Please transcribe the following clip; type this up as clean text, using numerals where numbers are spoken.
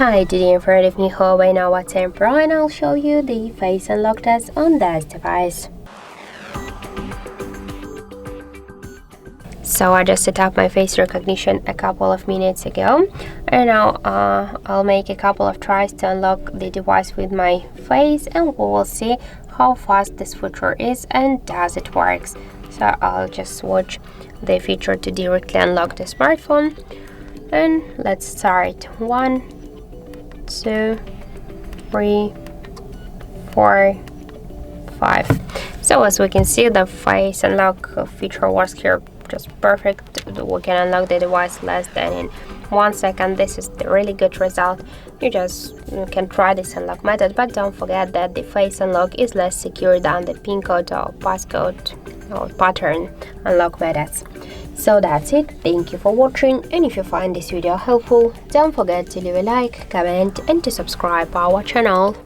Hi, today in front of me HUAWEI Nova 10 Pro, and I'll show you the face unlock test on this device. So I just set up my face recognition a couple of minutes ago, and now I'll make a couple of tries to unlock the device with my face, and we will see how fast this feature is and does it works. So I'll just switch the feature to directly unlock the smartphone, and let's start. 1, 2, 3, 4, 5. So as we can see, the face unlock feature works here just perfect. We can unlock the device less than in 1 second. This is the really good result. You can try this unlock method, but don't forget that the face unlock is less secure than the pin code or passcode or pattern unlock methods. So that's it. Thank you for watching, and if you find this video helpful, don't forget to leave a like, comment and to subscribe our channel.